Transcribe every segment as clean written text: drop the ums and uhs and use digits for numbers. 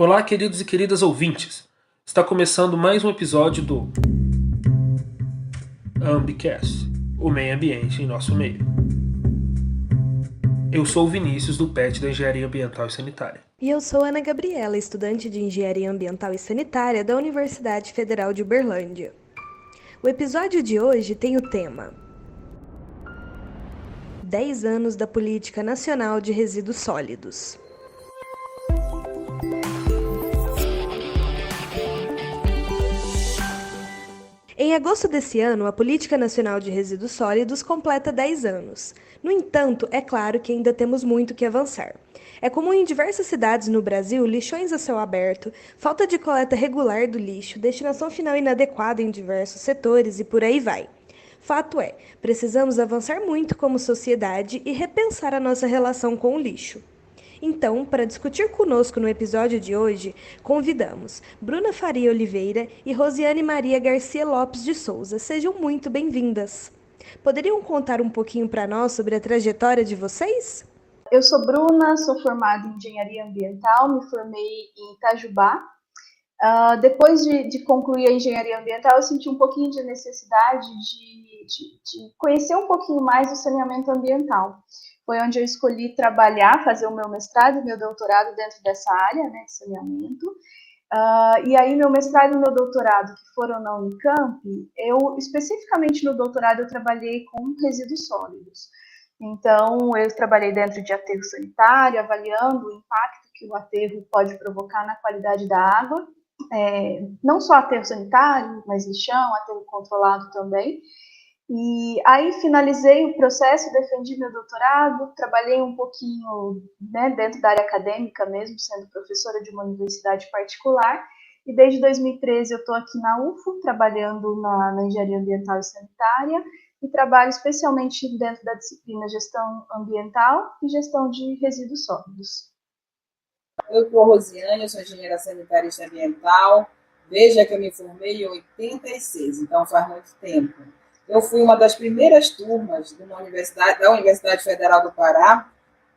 Olá, queridos e queridas ouvintes. Está começando mais um episódio do Ambicast, o meio ambiente em nosso meio. Eu sou o Vinícius, do PET da Engenharia Ambiental e Sanitária. E eu sou Ana Gabriela, estudante de Engenharia Ambiental e Sanitária da Universidade Federal de Uberlândia. O episódio de hoje tem o tema 10 anos da Política Nacional de Resíduos Sólidos. Em agosto desse ano, a Política Nacional de Resíduos Sólidos completa 10 anos. No entanto, é claro que ainda temos muito que avançar. É comum em diversas cidades no Brasil lixões a céu aberto, falta de coleta regular do lixo, destinação final inadequada em diversos setores e por aí vai. Fato é, precisamos avançar muito como sociedade e repensar a nossa relação com o lixo. Então, para discutir conosco no episódio de hoje, convidamos Bruna Faria Oliveira e Rosiane Maria Garcia Lopes de Souza. Sejam muito bem-vindas. Poderiam contar um pouquinho para nós sobre a trajetória de vocês? Eu sou Bruna, sou formada em Engenharia Ambiental, me formei em Itajubá. Depois de concluir a Engenharia Ambiental, eu senti um pouquinho de necessidade de conhecer um pouquinho mais o saneamento ambiental. Foi onde eu escolhi trabalhar, fazer o meu mestrado e meu doutorado dentro dessa área, né, de saneamento. E aí, meu mestrado e meu doutorado, que foram na Unicamp, especificamente no doutorado, eu trabalhei com resíduos sólidos. Então, eu trabalhei dentro de aterro sanitário, avaliando o impacto que o aterro pode provocar na qualidade da água. Não só aterro sanitário, mas lixão, aterro controlado também. E aí finalizei o processo, defendi meu doutorado, trabalhei um pouquinho, né, dentro da área acadêmica mesmo, sendo professora de uma universidade particular, e desde 2013 eu estou aqui na UFO, trabalhando na Engenharia Ambiental e Sanitária, e trabalho especialmente dentro da disciplina Gestão Ambiental e Gestão de Resíduos Sólidos. Eu sou a Rosiane, eu sou engenheira sanitária e ambiental, desde que eu me formei em 86, então faz muito tempo. Eu fui uma das primeiras turmas da Universidade Federal do Pará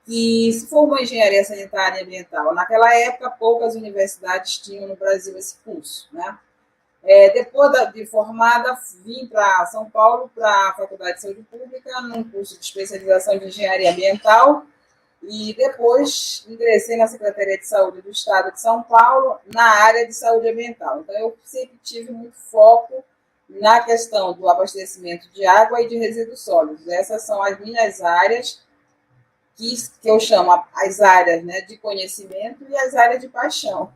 que se formou em engenharia sanitária e ambiental. Naquela época, poucas universidades tinham no Brasil esse curso, né? Depois de formada, vim para São Paulo, para a Faculdade de Saúde Pública, num curso de especialização de engenharia ambiental, e depois ingressei na Secretaria de Saúde do Estado de São Paulo, na área de saúde ambiental. Então, eu sempre tive muito foco na questão do abastecimento de água e de resíduos sólidos. Essas são as minhas áreas, que eu chamo as áreas, né, de conhecimento e as áreas de paixão.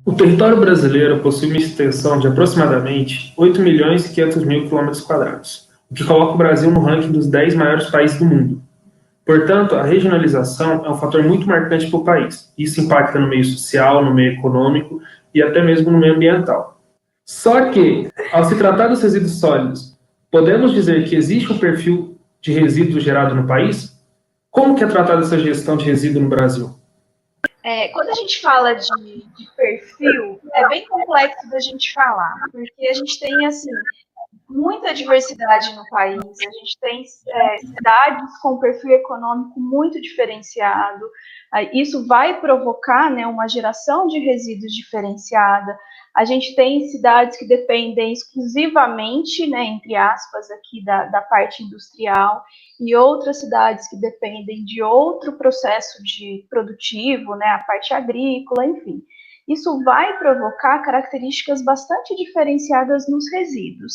O território brasileiro possui uma extensão de aproximadamente 8.500.000 km², o que coloca o Brasil no ranking dos 10 maiores países do mundo. Portanto, a regionalização é um fator muito marcante para o país. Isso impacta no meio social, no meio econômico e até mesmo no meio ambiental. Só que, ao se tratar dos resíduos sólidos, podemos dizer que existe um perfil de resíduo gerado no país? Como que é tratada essa gestão de resíduo no Brasil? Quando a gente fala de perfil, é bem complexo da gente falar, porque a gente tem, assim, muita diversidade no país, a gente tem cidades com perfil econômico muito diferenciado, isso vai provocar, né, uma geração de resíduos diferenciada. A gente tem cidades que dependem exclusivamente, né, entre aspas, aqui da parte industrial, e outras cidades que dependem de outro processo de produtivo, né, a parte agrícola, enfim. Isso vai provocar características bastante diferenciadas nos resíduos.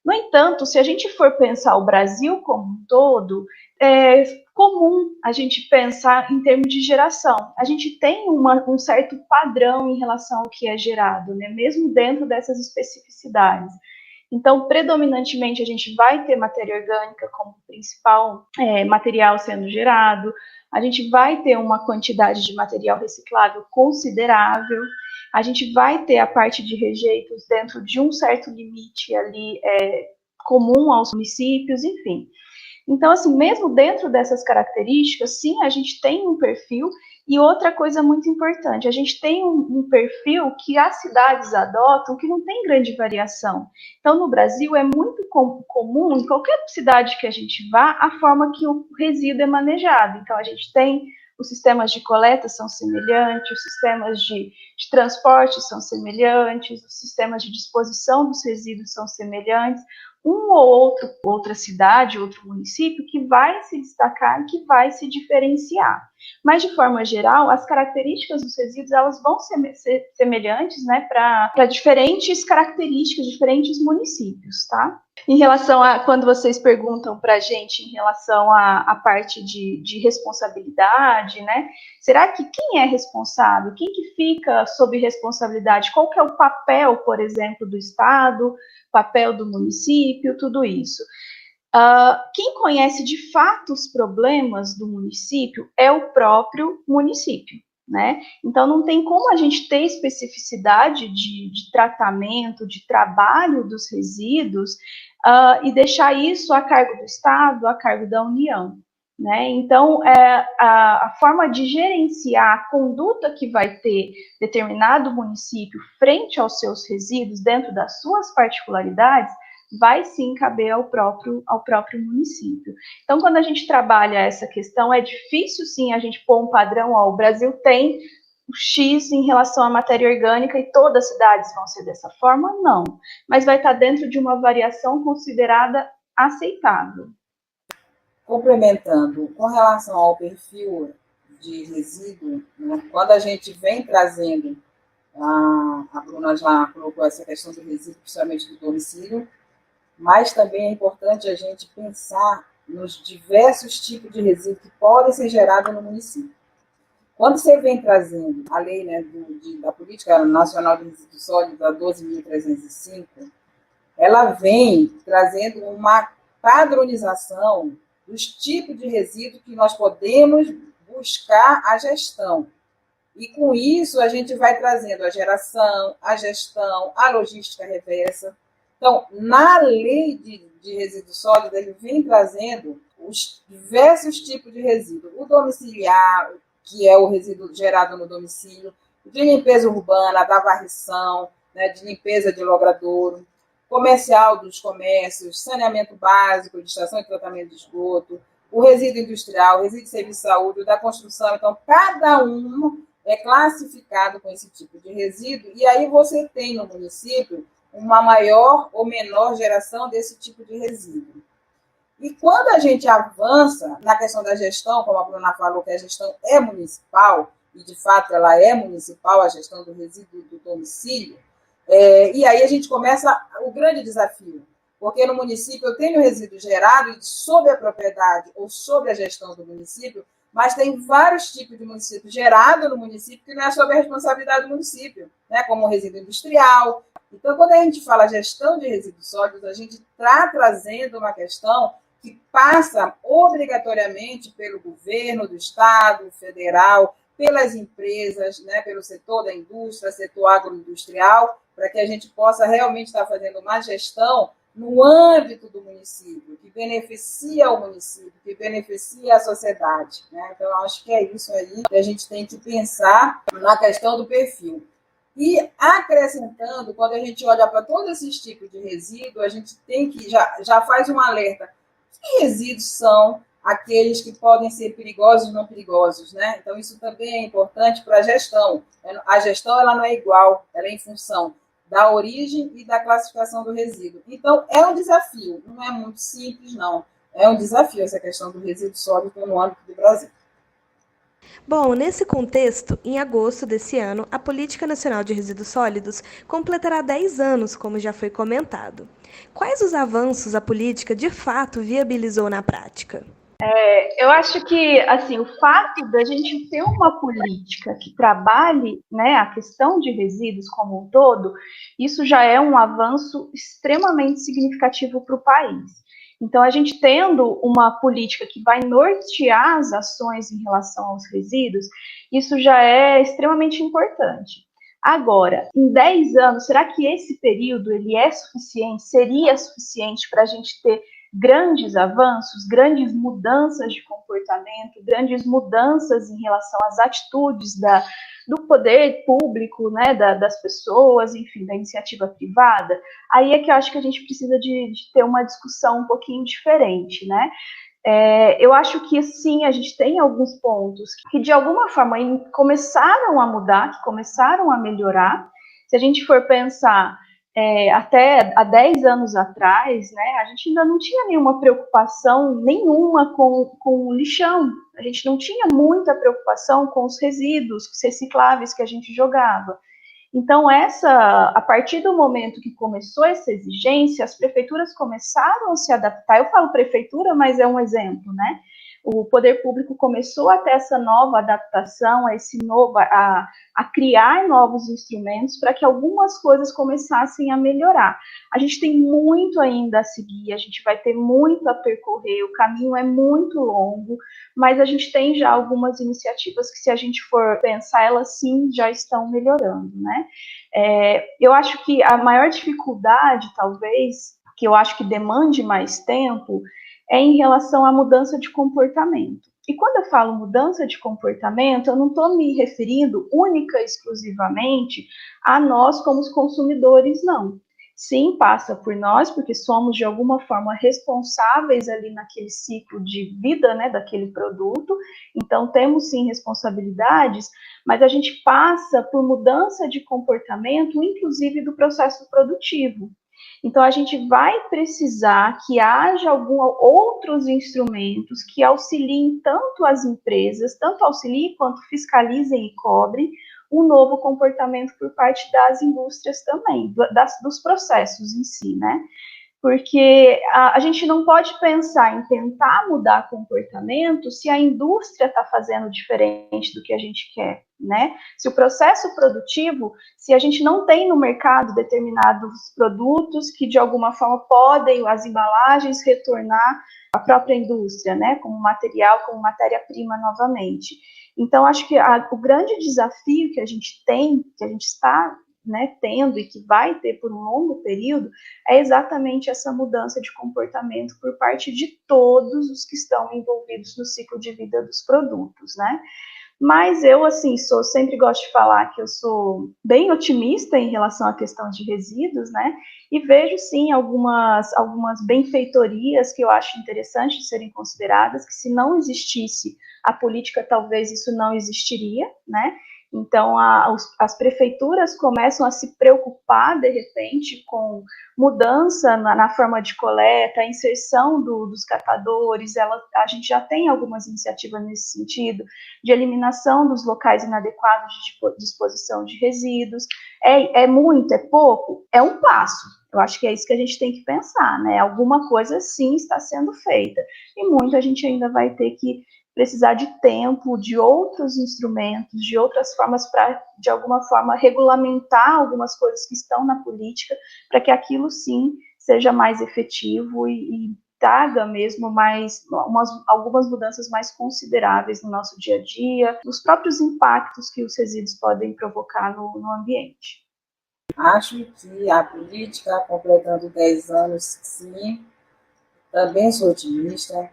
No entanto, se a gente for pensar o Brasil como um todo, é comum a gente pensar em termos de geração. A gente tem um certo padrão em relação ao que é gerado, né? Mesmo dentro dessas especificidades. Então, predominantemente, a gente vai ter matéria orgânica como principal material sendo gerado, a gente vai ter uma quantidade de material reciclável considerável, a gente vai ter a parte de rejeitos dentro de um certo limite ali comum aos municípios, enfim. Então, assim, mesmo dentro dessas características, sim, a gente tem um perfil. E outra coisa muito importante, a gente tem um perfil que as cidades adotam que não tem grande variação. Então, no Brasil, é muito comum, em qualquer cidade que a gente vá, a forma que o resíduo é manejado. Então, a gente tem os sistemas de coleta são semelhantes, os sistemas de transporte são semelhantes, os sistemas de disposição dos resíduos são semelhantes, outra cidade, outro município que vai se destacar e que vai se diferenciar. Mas, de forma geral, as características dos resíduos elas vão ser semelhantes, né, para diferentes características, diferentes municípios, tá? Em relação a, quando vocês perguntam para a gente em relação à parte de responsabilidade, né, será que quem é responsável? Quem que fica sob responsabilidade? Qual que é o papel, por exemplo, do Estado, papel do município, tudo isso? Quem conhece de fato os problemas do município é o próprio município, né? Então, não tem como a gente ter especificidade de tratamento, de trabalho dos resíduos e deixar isso a cargo do Estado, a cargo da União, né? Então, a forma de gerenciar a conduta que vai ter determinado município frente aos seus resíduos, dentro das suas particularidades, vai sim caber ao próprio município. Então, quando a gente trabalha essa questão, é difícil sim a gente pôr um padrão, o Brasil tem o X em relação à matéria orgânica e todas as cidades vão ser dessa forma? Não. Mas vai estar dentro de uma variação considerada aceitável. Complementando, com relação ao perfil de resíduo, né, quando a gente vem trazendo, a Bruna já colocou essa questão do resíduo, principalmente do domicílio, mas também é importante a gente pensar nos diversos tipos de resíduos que podem ser gerados no município. Quando você vem trazendo a lei, né, da Política Nacional de Resíduos Sólidos, a 12.305, ela vem trazendo uma padronização dos tipos de resíduos que nós podemos buscar a gestão. E com isso a gente vai trazendo a geração, a gestão, a logística reversa. Então, na lei de resíduos sólidos, ele vem trazendo os diversos tipos de resíduo. O domiciliar, que é o resíduo gerado no domicílio, de limpeza urbana, da varrição, né, de limpeza de logradouro, comercial dos comércios, saneamento básico, de estação de tratamento de esgoto, o resíduo industrial, o resíduo de serviço de saúde, da construção. Então, cada um é classificado com esse tipo de resíduo, e aí você tem no município uma maior ou menor geração desse tipo de resíduo. E quando a gente avança na questão da gestão, como a Bruna falou, que a gestão é municipal, e de fato ela é municipal, a gestão do resíduo do domicílio, e aí a gente começa o grande desafio, porque no município eu tenho resíduo gerado sob a propriedade ou sob a gestão do município, mas tem vários tipos de município gerado no município que não é sob a responsabilidade do município, né, como o resíduo industrial. Então, quando a gente fala gestão de resíduos sólidos, a gente está trazendo uma questão que passa obrigatoriamente pelo governo do Estado, federal, pelas empresas, né, pelo setor da indústria, setor agroindustrial, para que a gente possa realmente estar fazendo uma gestão no âmbito do município, que beneficia o município, que beneficia a sociedade, né? Então, eu acho que é isso aí que a gente tem que pensar na questão do perfil. E acrescentando, quando a gente olha para todos esses tipos de resíduos, a gente tem que já faz um alerta. Que resíduos são aqueles que podem ser perigosos ou não perigosos, né? Então, isso também é importante para a gestão. A gestão ela não é igual, ela é em função da origem e da classificação do resíduo. Então, é um desafio, não é muito simples, não. É um desafio essa questão do resíduo sólido no âmbito do Brasil. Bom, nesse contexto, em agosto desse ano, a Política Nacional de Resíduos Sólidos completará 10 anos, como já foi comentado. Quais os avanços a política de fato viabilizou na prática? Eu acho que, assim, o fato da gente ter uma política que trabalhe, né, a questão de resíduos como um todo, isso já é um avanço extremamente significativo para o país. Então, a gente tendo uma política que vai nortear as ações em relação aos resíduos, isso já é extremamente importante. Agora, em 10 anos, será que esse período ele é suficiente, seria suficiente para a gente ter grandes avanços, grandes mudanças de comportamento, grandes mudanças em relação às atitudes do poder público, né, das pessoas, enfim, da iniciativa privada? Aí é que eu acho que a gente precisa de ter uma discussão um pouquinho diferente, né? Eu acho que, sim, a gente tem alguns pontos que, de alguma forma, começaram a mudar, que começaram a melhorar. Se a gente for pensar até há 10 anos atrás, né, a gente ainda não tinha nenhuma preocupação nenhuma com o lixão. A gente não tinha muita preocupação com os resíduos recicláveis que a gente jogava. Então, a partir do momento que começou essa exigência, as prefeituras começaram a se adaptar. Eu falo prefeitura, mas é um exemplo, né? O poder público começou a ter essa nova adaptação, a criar novos instrumentos para que algumas coisas começassem a melhorar. A gente tem muito ainda a seguir, a gente vai ter muito a percorrer, o caminho é muito longo, mas a gente tem já algumas iniciativas que, se a gente for pensar, elas sim já estão melhorando, né? Eu acho que a maior dificuldade, talvez, que eu acho que demande mais tempo, é em relação à mudança de comportamento. E quando eu falo mudança de comportamento, eu não estou me referindo única e exclusivamente a nós como os consumidores, não. Sim, passa por nós, porque somos, de alguma forma, responsáveis ali naquele ciclo de vida, né, daquele produto. Então, temos, sim, responsabilidades, mas a gente passa por mudança de comportamento, inclusive do processo produtivo. Então, a gente vai precisar que haja outros instrumentos que auxiliem tanto as empresas, tanto auxiliem quanto fiscalizem e cobrem um novo comportamento por parte das indústrias também, dos processos em si, né? Porque a gente não pode pensar em tentar mudar comportamento se a indústria está fazendo diferente do que a gente quer, né? Se o processo produtivo, se a gente não tem no mercado determinados produtos que, de alguma forma, podem, as embalagens, retornar à própria indústria, né? Como material, como matéria-prima novamente. Então, acho que o grande desafio que a gente tem, que a gente está, né, tendo e que vai ter por um longo período, é exatamente essa mudança de comportamento por parte de todos os que estão envolvidos no ciclo de vida dos produtos, né? Mas eu, assim, sempre gosto de falar que eu sou bem otimista em relação à questão de resíduos, né? E vejo, sim, algumas benfeitorias que eu acho interessante de serem consideradas, que, se não existisse a política, talvez isso não existiria, né? Então, as prefeituras começam a se preocupar, de repente, com mudança na forma de coleta, a inserção dos catadores. A gente já tem algumas iniciativas nesse sentido, de eliminação dos locais inadequados de disposição de resíduos. É muito, é pouco? É um passo. Eu acho que é isso que a gente tem que pensar, né? Alguma coisa, sim, está sendo feita. E muito a gente ainda vai ter que precisar de tempo, de outros instrumentos, de outras formas para, de alguma forma, regulamentar algumas coisas que estão na política, para que aquilo, sim, seja mais efetivo e traga mesmo algumas mudanças mais consideráveis no nosso dia a dia, nos próprios impactos que os resíduos podem provocar no ambiente. Acho que a política, completando 10 anos, sim, também sou otimista,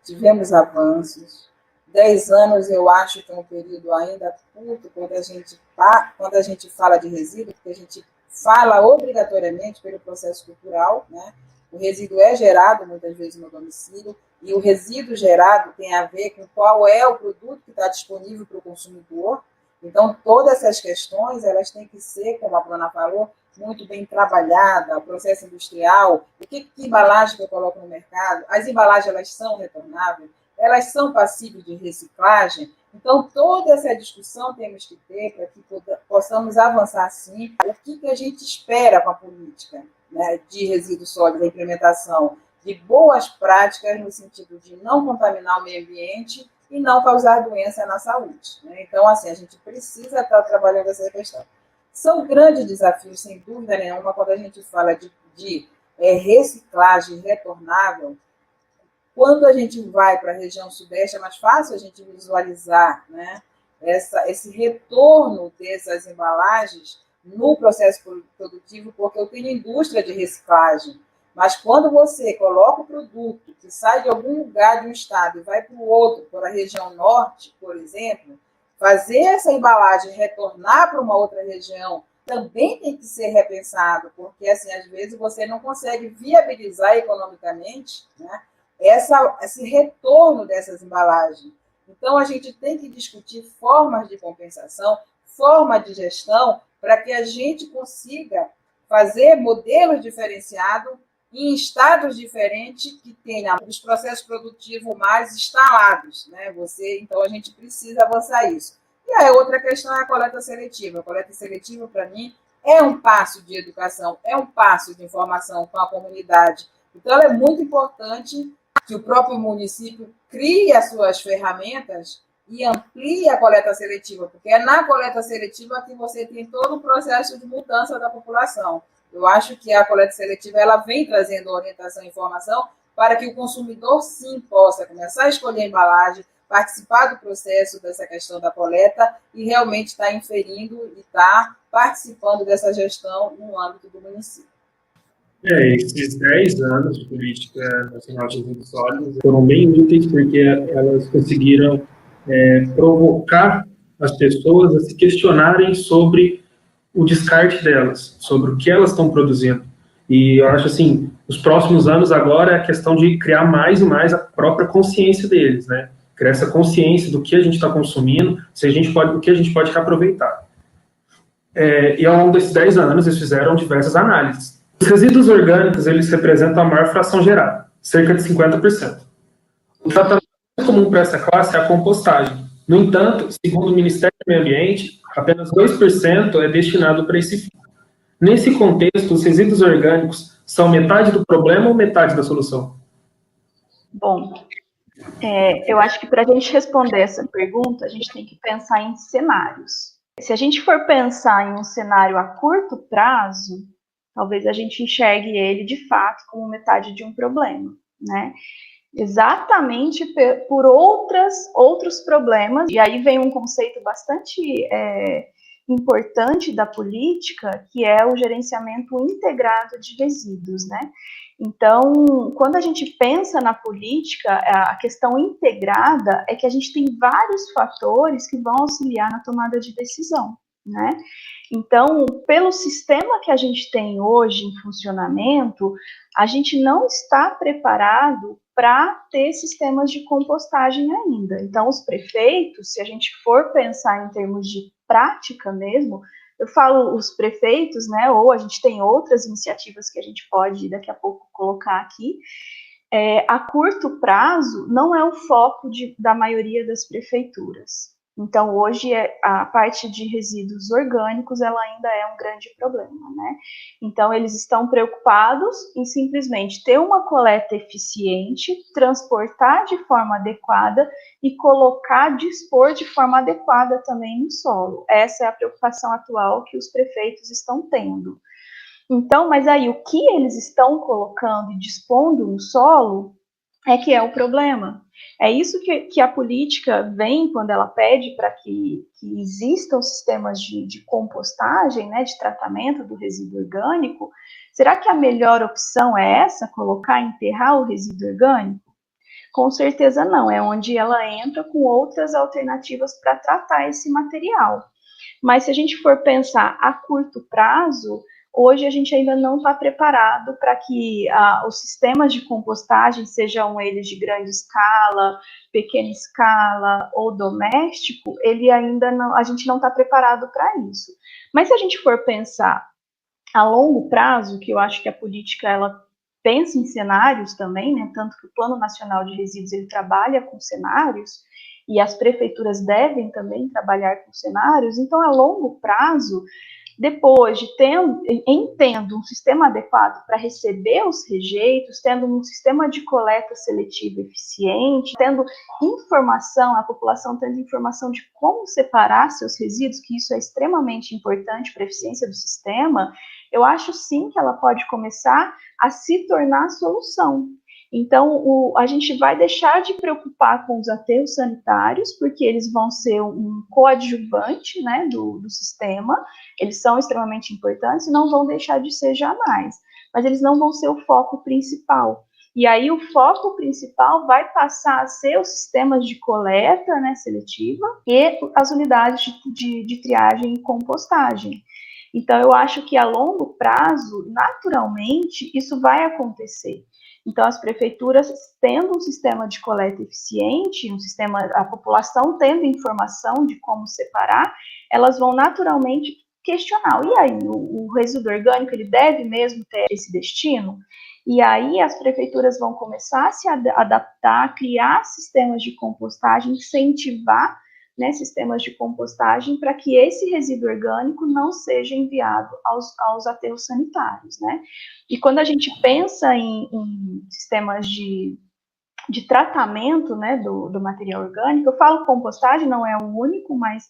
tivemos avanços. 10 anos eu acho que é um período ainda curto quando a gente fala de resíduo, porque a gente fala obrigatoriamente pelo processo cultural, né? O resíduo é gerado muitas vezes no domicílio, e o resíduo gerado tem a ver com qual é o produto que está disponível para o consumidor. Então, todas essas questões, elas têm que ser, como a Bruna falou, muito bem trabalhada, o processo industrial, que embalagem que eu coloco no mercado, as embalagens, elas são retornáveis, elas são passíveis de reciclagem. Então, toda essa discussão temos que ter para que possamos avançar, sim. O que a gente espera com a política, né, de resíduos sólidos, a implementação de boas práticas no sentido de não contaminar o meio ambiente e não causar doença na saúde, né? Então, assim, a gente precisa estar trabalhando essa questão. São grandes desafios, sem dúvida nenhuma, quando a gente fala de reciclagem retornável. Quando a gente vai para a região sudeste, é mais fácil a gente visualizar, né, esse retorno dessas embalagens no processo produtivo, porque eu tenho indústria de reciclagem. Mas quando você coloca o produto que sai de algum lugar de um estado e vai para o outro, para a região norte, por exemplo, fazer essa embalagem retornar para uma outra região também tem que ser repensado, porque, assim, às vezes você não consegue viabilizar economicamente, né, esse retorno dessas embalagens. Então, a gente tem que discutir formas de compensação, forma de gestão, para que a gente consiga fazer modelos diferenciados em estados diferentes que tenham os processos produtivos mais instalados, né? Então, a gente precisa avançar isso. E a outra questão é a coleta seletiva. A coleta seletiva, para mim, é um passo de educação, é um passo de informação com a comunidade. Então, é muito importante que o próprio município crie as suas ferramentas e amplie a coleta seletiva, porque é na coleta seletiva que você tem todo o processo de mudança da população. Eu acho que a coleta seletiva ela vem trazendo orientação e informação para que o consumidor, sim, possa começar a escolher a embalagem, participar do processo dessa questão da coleta e realmente estar inferindo e estar participando dessa gestão no âmbito do município. Esses 10 anos de política nacional de resíduos sólidos foram bem úteis porque elas conseguiram provocar as pessoas a se questionarem sobre o descarte delas, sobre o que elas estão produzindo. E eu acho assim, os próximos anos agora é a questão de criar mais e mais a própria consciência deles, né? Criar essa consciência do que a gente está consumindo, o que a gente pode reaproveitar. E ao longo desses 10 anos eles fizeram diversas análises. Os resíduos orgânicos, eles representam a maior fração gerada, cerca de 50%. O tratamento comum para essa classe é a compostagem. No entanto, segundo o Ministério do Meio Ambiente, apenas 2% é destinado para esse fim. Nesse contexto, os resíduos orgânicos são metade do problema ou metade da solução? Bom, eu acho que para a gente responder essa pergunta, a gente tem que pensar em cenários. Se a gente for pensar em um cenário a curto prazo, talvez a gente enxergue ele, de fato, como metade de um problema, né? Exatamente por outros problemas, e aí vem um conceito bastante importante da política, que é o gerenciamento integrado de resíduos, né? Então, quando a gente pensa na política, a questão integrada é que a gente tem vários fatores que vão auxiliar na tomada de decisão, né? Então, pelo sistema que a gente tem hoje em funcionamento, a gente não está preparado para ter sistemas de compostagem ainda. Então, os prefeitos, se a gente for pensar em termos de prática mesmo, eu falo os prefeitos, né, ou a gente tem outras iniciativas que a gente pode daqui a pouco colocar aqui, a curto prazo não é o foco da maioria das prefeituras. Então, hoje, a parte de resíduos orgânicos, ela ainda é um grande problema, né? Então, eles estão preocupados em simplesmente ter uma coleta eficiente, transportar de forma adequada e dispor de forma adequada também no solo. Essa é a preocupação atual que os prefeitos estão tendo. Então, mas aí, o que eles estão colocando e dispondo no solo é que é o problema. É isso que a política vem quando ela pede para que existam sistemas de compostagem, né, de tratamento do resíduo orgânico. Será que a melhor opção é essa, enterrar o resíduo orgânico? Com certeza não, é onde ela entra com outras alternativas para tratar esse material. Mas se a gente for pensar a curto prazo, hoje a gente ainda não está preparado para que os sistemas de compostagem, sejam eles de grande escala, pequena escala ou doméstico, a gente não está preparado para isso. Mas se a gente for pensar a longo prazo, que eu acho que a política ela pensa em cenários também, né? Tanto que o Plano Nacional de Resíduos ele trabalha com cenários, e as prefeituras devem também trabalhar com cenários. Então, a longo prazo, depois de tendo um sistema adequado para receber os rejeitos, tendo um sistema de coleta seletiva eficiente, tendo informação, a população tendo informação de como separar seus resíduos, que isso é extremamente importante para a eficiência do sistema, eu acho sim que ela pode começar a se tornar solução. Então, a gente vai deixar de preocupar com os aterros sanitários, porque eles vão ser um coadjuvante, né, do sistema, eles são extremamente importantes e não vão deixar de ser jamais, mas eles não vão ser o foco principal. E aí o foco principal vai passar a ser os sistemas de coleta, né, seletiva e as unidades de triagem e compostagem. Então, eu acho que a longo prazo, naturalmente, isso vai acontecer. Então, as prefeituras, tendo um sistema de coleta eficiente, a população tendo informação de como separar, elas vão naturalmente questionar. E aí, o resíduo orgânico, ele deve mesmo ter esse destino? E aí as prefeituras vão começar a se adaptar, criar sistemas de compostagem, incentivar, né, sistemas de compostagem para que esse resíduo orgânico não seja enviado aos aterros sanitários, né? E quando a gente pensa em sistemas de tratamento, né, do material orgânico, eu falo compostagem, não é o único, mas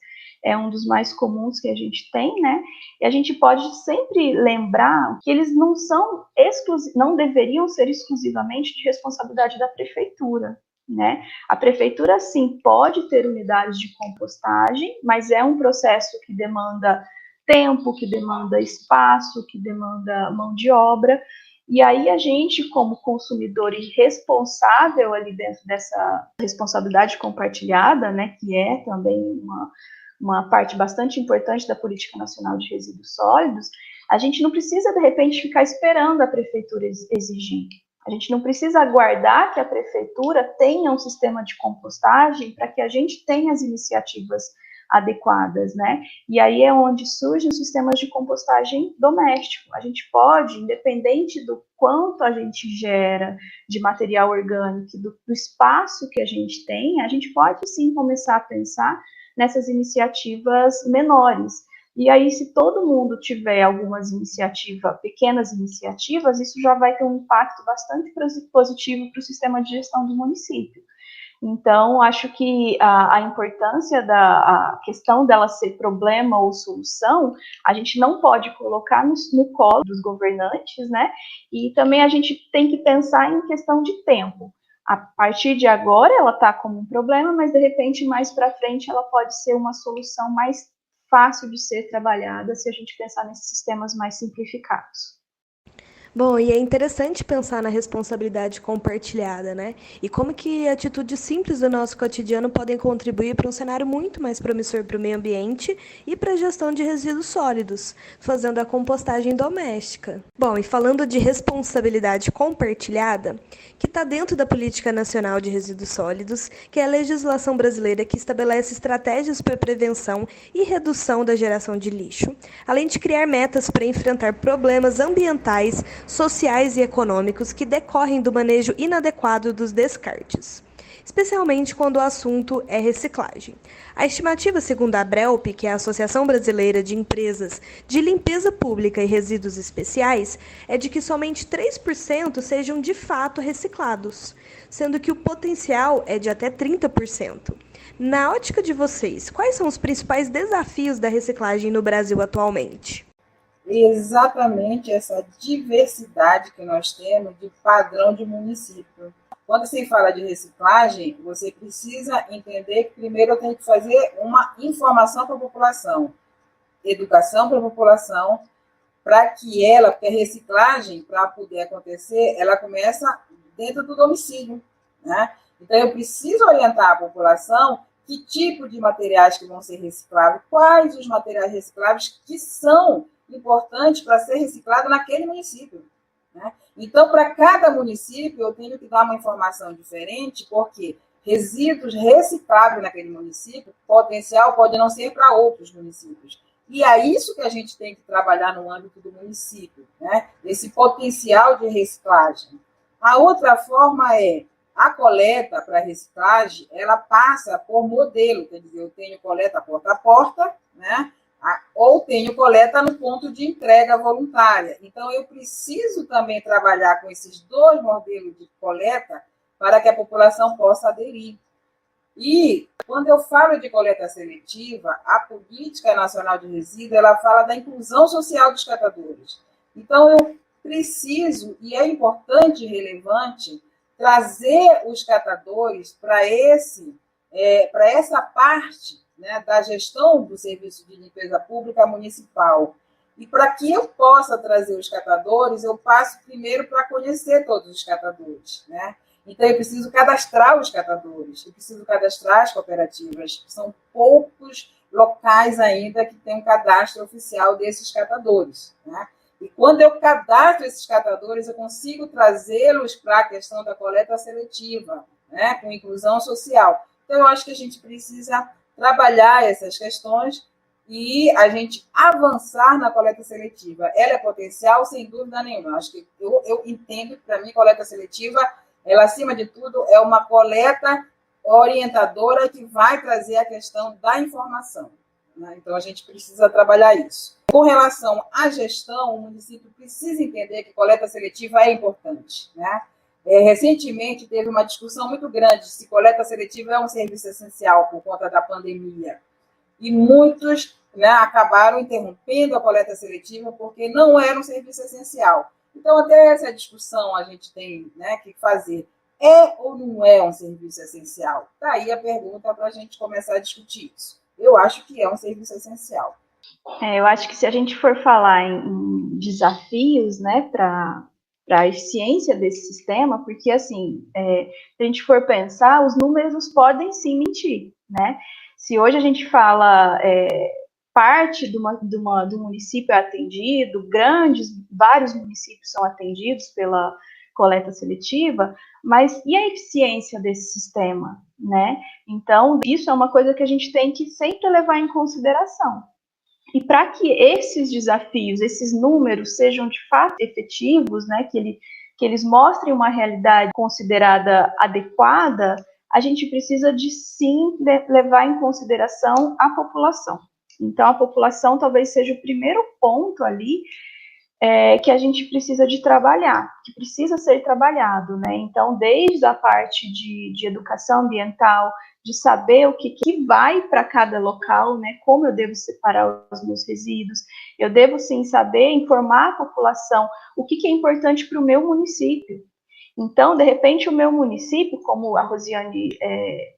é um dos mais comuns que a gente tem, né, e a gente pode sempre lembrar que eles não deveriam ser exclusivamente de responsabilidade da prefeitura, né, a prefeitura, sim, pode ter unidades de compostagem, mas é um processo que demanda tempo, que demanda espaço, que demanda mão de obra. E aí a gente, como consumidor e responsável ali dentro dessa responsabilidade compartilhada, né, que é também uma parte bastante importante da Política Nacional de Resíduos Sólidos, a gente não precisa, de repente, ficar esperando a prefeitura exigir. A gente não precisa aguardar que a prefeitura tenha um sistema de compostagem para que a gente tenha as iniciativas adequadas, né? E aí é onde surgem os sistemas de compostagem doméstico. A gente pode, independente do quanto a gente gera de material orgânico, do espaço que a gente tem, a gente pode sim começar a pensar nessas iniciativas menores. E aí, se todo mundo tiver algumas iniciativas, pequenas iniciativas, isso já vai ter um impacto bastante positivo para o sistema de gestão do município. Então, acho que a importância a questão dela ser problema ou solução, a gente não pode colocar no colo dos governantes, né? E também a gente tem que pensar em questão de tempo. A partir de agora, ela está como um problema, mas de repente, mais para frente, ela pode ser uma solução mais fácil de ser trabalhada se a gente pensar nesses sistemas mais simplificados. Bom, e é interessante pensar na responsabilidade compartilhada, né? E como que atitudes simples do nosso cotidiano podem contribuir para um cenário muito mais promissor para o meio ambiente e para a gestão de resíduos sólidos, fazendo a compostagem doméstica. Bom, e falando de responsabilidade compartilhada, que está dentro da Política Nacional de Resíduos Sólidos, que é a legislação brasileira que estabelece estratégias para prevenção e redução da geração de lixo, além de criar metas para enfrentar problemas ambientais, sociais e econômicos que decorrem do manejo inadequado dos descartes, especialmente quando o assunto é reciclagem. A estimativa segundo a ABRELP, que é a Associação Brasileira de Empresas de Limpeza Pública e Resíduos Especiais, é de que somente 3% sejam de fato reciclados, sendo que o potencial é de até 30%. Na ótica de vocês, quais são os principais desafios da reciclagem no Brasil atualmente? Exatamente essa diversidade que nós temos de padrão de município. Quando se fala de reciclagem, você precisa entender que primeiro eu tenho que fazer uma informação para a população, educação para a população, para que ela, porque a reciclagem, para poder acontecer, ela começa dentro do domicílio, né? Então, eu preciso orientar a população que tipo de materiais que vão ser recicláveis, quais os materiais recicláveis que são importantes para ser reciclado naquele município, né? Então, para cada município, eu tenho que dar uma informação diferente, porque resíduos recicláveis naquele município, potencial pode não ser para outros municípios. E é isso que a gente tem que trabalhar no âmbito do município, né? Esse potencial de reciclagem. A outra forma é a coleta para reciclagem, ela passa por modelo, quer dizer, eu tenho coleta porta a porta, né? Ou tenho coleta no ponto de entrega voluntária. Então, eu preciso também trabalhar com esses dois modelos de coleta para que a população possa aderir. E, quando eu falo de coleta seletiva, a Política Nacional de Resíduos, ela fala da inclusão social dos catadores. Então, eu preciso, e é importante e relevante, trazer os catadores para essa parte, né, da gestão do serviço de limpeza pública municipal. E para que eu possa trazer os catadores, eu passo primeiro para conhecer todos os catadores, né? Então, eu preciso cadastrar os catadores, eu preciso cadastrar as cooperativas. São poucos locais ainda que têm um cadastro oficial desses catadores, né? E quando eu cadastro esses catadores, eu consigo trazê-los para a questão da coleta seletiva, né, com inclusão social. Então, eu acho que a gente precisa trabalhar essas questões e a gente avançar na coleta seletiva. Ela é potencial, sem dúvida nenhuma. Acho que eu entendo que, para mim, coleta seletiva, ela, acima de tudo, é uma coleta orientadora que vai trazer a questão da informação, né? Então, a gente precisa trabalhar isso. Com relação à gestão, o município precisa entender que coleta seletiva é importante, né? Recentemente, teve uma discussão muito grande se coleta seletiva é um serviço essencial por conta da pandemia. E muitos, né, acabaram interrompendo a coleta seletiva porque não era um serviço essencial. Então, até essa discussão a gente tem, né, que fazer. É ou não é um serviço essencial? Está aí a pergunta para a gente começar a discutir isso. Eu acho que é um serviço essencial. Eu acho que se a gente for falar em desafios, né, para a eficiência desse sistema, porque, assim, se a gente for pensar, os números podem sim mentir, né? Se hoje a gente fala parte do município é atendido, vários municípios são atendidos pela coleta seletiva, mas e a eficiência desse sistema, né? Então, isso é uma coisa que a gente tem que sempre levar em consideração. E para que esses desafios, esses números sejam de fato efetivos, né, que eles mostrem uma realidade considerada adequada, a gente precisa de sim levar em consideração a população. Então, a população talvez seja o primeiro ponto ali que a gente precisa de trabalhar, que precisa ser trabalhado, né? Então, desde a parte de educação ambiental, de saber o que vai para cada local, né? Como eu devo separar os meus resíduos, eu devo sim saber informar a população o que é importante para o meu município. Então, de repente, o meu município, como a Rosiane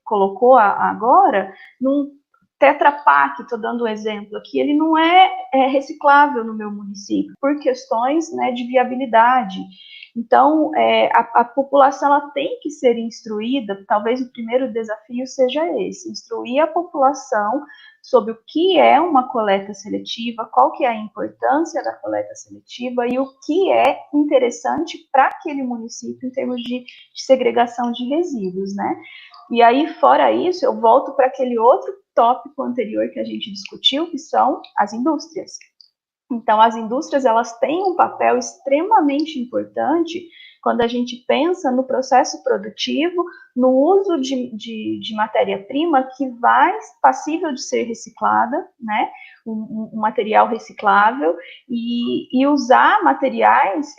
colocou agora, num Tetra Pak, estou dando um exemplo aqui, ele não é reciclável no meu município, por questões, né, de viabilidade. Então, a população ela tem que ser instruída, talvez o primeiro desafio seja esse, instruir a população sobre o que é uma coleta seletiva, qual que é a importância da coleta seletiva e o que é interessante para aquele município em termos de segregação de resíduos, né? E aí, fora isso, eu volto para aquele outro tópico anterior que a gente discutiu, que são as indústrias. Então, as indústrias, elas têm um papel extremamente importante quando a gente pensa no processo produtivo, no uso de matéria-prima que vai passível de ser reciclada, né? Um material reciclável, e usar materiais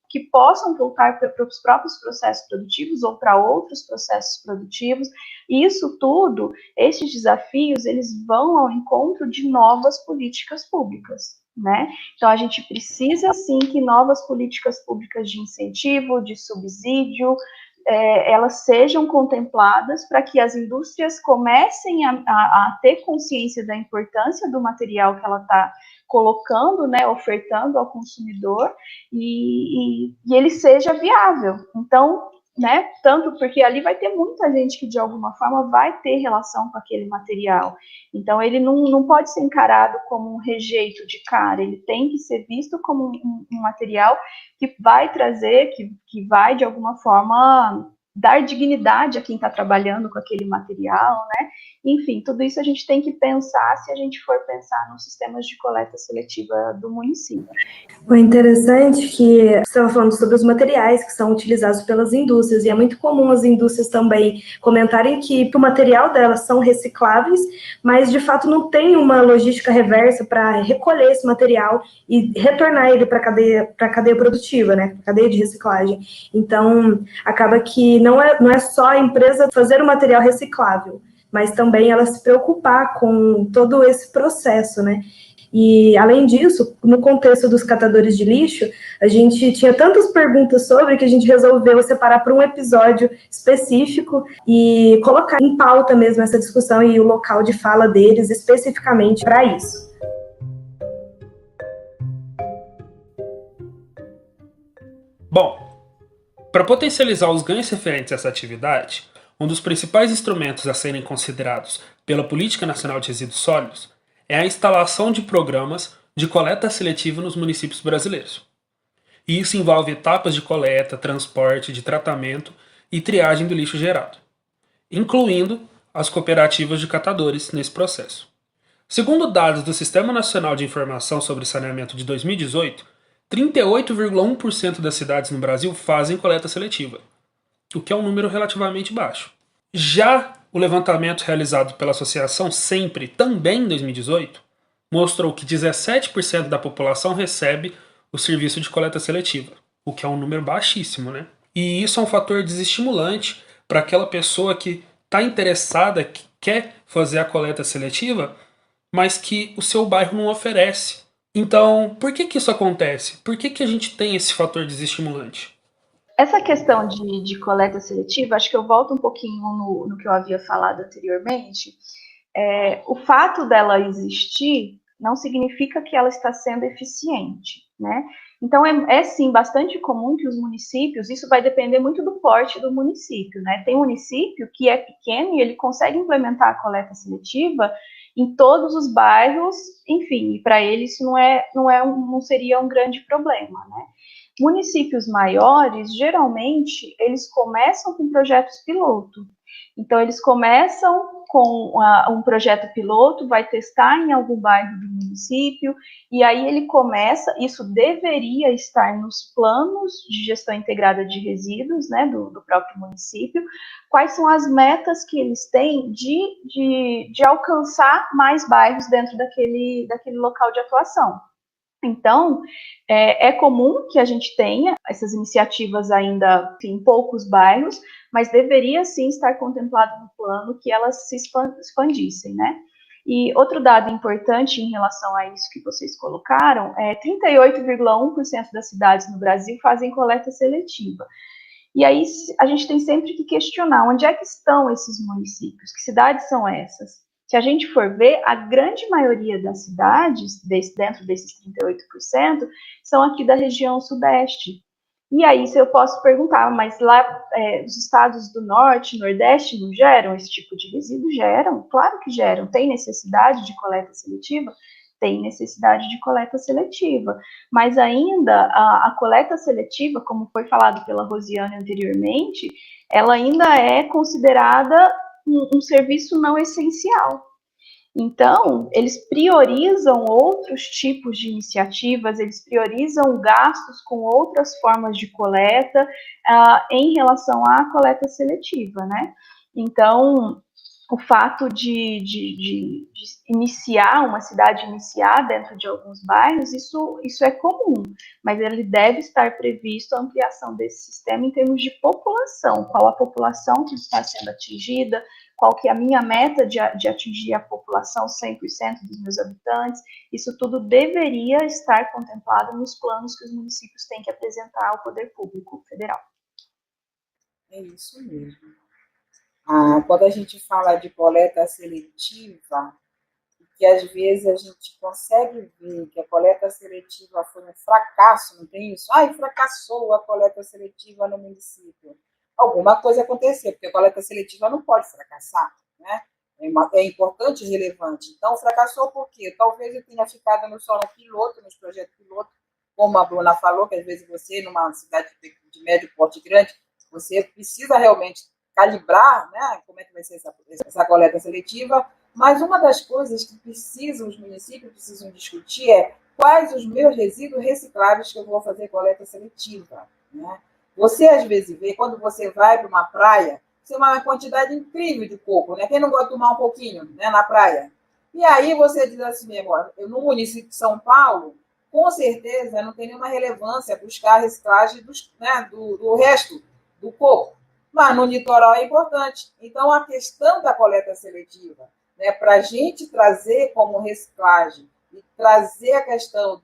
que possam voltar para os próprios processos produtivos ou para outros processos produtivos. E isso tudo, esses desafios, eles vão ao encontro de novas políticas públicas, né? Então, a gente precisa, sim, que novas políticas públicas de incentivo, de subsídio, elas sejam contempladas para que as indústrias comecem a ter consciência da importância do material que ela está colocando, né, ofertando ao consumidor, e ele seja viável. Então, né, tanto porque ali vai ter muita gente que de alguma forma vai ter relação com aquele material. Então, ele não pode ser encarado como um rejeito de cara, ele tem que ser visto como um material que vai trazer, que vai de alguma forma dar dignidade a quem está trabalhando com aquele material, né? Enfim, tudo isso a gente tem que pensar se a gente for pensar nos sistemas de coleta seletiva do município. O interessante é que você estava falando sobre os materiais que são utilizados pelas indústrias, e é muito comum as indústrias também comentarem que o material delas são recicláveis, mas de fato não tem uma logística reversa para recolher esse material e retornar ele para a cadeia produtiva, né? Para a cadeia de reciclagem. Então, acaba que não é só a empresa fazer o material reciclável, mas também ela se preocupar com todo esse processo, né? E, além disso, no contexto dos catadores de lixo, a gente tinha tantas perguntas sobre que a gente resolveu separar para um episódio específico e colocar em pauta mesmo essa discussão e o local de fala deles especificamente para isso. Bom, para potencializar os ganhos referentes a essa atividade, um dos principais instrumentos a serem considerados pela Política Nacional de Resíduos Sólidos é a instalação de programas de coleta seletiva nos municípios brasileiros. E isso envolve etapas de coleta, transporte, de tratamento e triagem do lixo gerado, incluindo as cooperativas de catadores nesse processo. Segundo dados do Sistema Nacional de Informação sobre Saneamento de 2018, 38,1% das cidades no Brasil fazem coleta seletiva, o que é um número relativamente baixo. Já o levantamento realizado pela Associação Sempre, também em 2018, mostrou que 17% da população recebe o serviço de coleta seletiva, o que é um número baixíssimo, né? E isso é um fator desestimulante para aquela pessoa que está interessada, que quer fazer a coleta seletiva, mas que o seu bairro não oferece. Então, por que isso acontece? Por que a gente tem esse fator desestimulante? Essa questão de coleta seletiva, acho que eu volto um pouquinho no que eu havia falado anteriormente. O fato dela existir não significa que ela está sendo eficiente, né? Então, é sim bastante comum que os municípios, isso vai depender muito do porte do município, né? Tem município que é pequeno e ele consegue implementar a coleta seletiva em todos os bairros, enfim, e para ele isso não seria um grande problema, né? Municípios maiores, geralmente, eles começam com projetos piloto. Então, eles começam com um projeto piloto, vai testar em algum bairro do município, e aí ele começa, isso deveria estar nos planos de gestão integrada de resíduos, né, do próprio município, quais são as metas que eles têm de alcançar mais bairros dentro daquele local de atuação. Então, é comum que a gente tenha essas iniciativas ainda em poucos bairros, mas deveria sim estar contemplado no plano que elas se expandissem, né? E outro dado importante em relação a isso que vocês colocaram, 38,1% das cidades no Brasil fazem coleta seletiva. E aí a gente tem sempre que questionar onde é que estão esses municípios, que cidades são essas? Se a gente for ver, a grande maioria das cidades, dentro desses 38%, são aqui da região sudeste. E aí, se eu posso perguntar, mas lá os estados do norte, nordeste, não geram esse tipo de resíduo? Geram, claro que geram. Tem necessidade de coleta seletiva? Tem necessidade de coleta seletiva. Mas ainda, a coleta seletiva, como foi falado pela Rosiane anteriormente, ela ainda é considerada um serviço não essencial. Então, eles priorizam outros tipos de iniciativas, eles priorizam gastos com outras formas de coleta em relação à coleta seletiva, né? Então, o fato de iniciar, uma cidade iniciar dentro de alguns bairros, isso é comum, mas ele deve estar previsto a ampliação desse sistema em termos de população, qual a população que está sendo atingida, qual que é a minha meta de atingir a população 100% dos meus habitantes, isso tudo deveria estar contemplado nos planos que os municípios têm que apresentar ao poder público federal. É isso mesmo. Quando a gente fala de coleta seletiva, que às vezes a gente consegue ver que a coleta seletiva foi um fracasso, não tem isso? Fracassou a coleta seletiva no município. Alguma coisa aconteceu, porque a coleta seletiva não pode fracassar, né? É importante e relevante. Então, fracassou por quê? Talvez eu tenha ficado no solo piloto, nos projetos piloto, como a Bruna falou, que às vezes você, numa cidade de médio porte grande, você precisa realmente calibrar, né, como é que vai ser essa coleta seletiva, mas uma das coisas que os municípios precisam discutir é quais os meus resíduos recicláveis que eu vou fazer coleta seletiva, né? Você, às vezes, vê, quando você vai para uma praia, você tem uma quantidade incrível de coco, né? Quem não gosta de tomar um pouquinho, né, na praia? E aí você diz assim mesmo, no município de São Paulo, com certeza não tem nenhuma relevância buscar a reciclagem do resto do coco. Mas no litoral é importante. Então, a questão da coleta seletiva, né, para a gente trazer como reciclagem e trazer a questão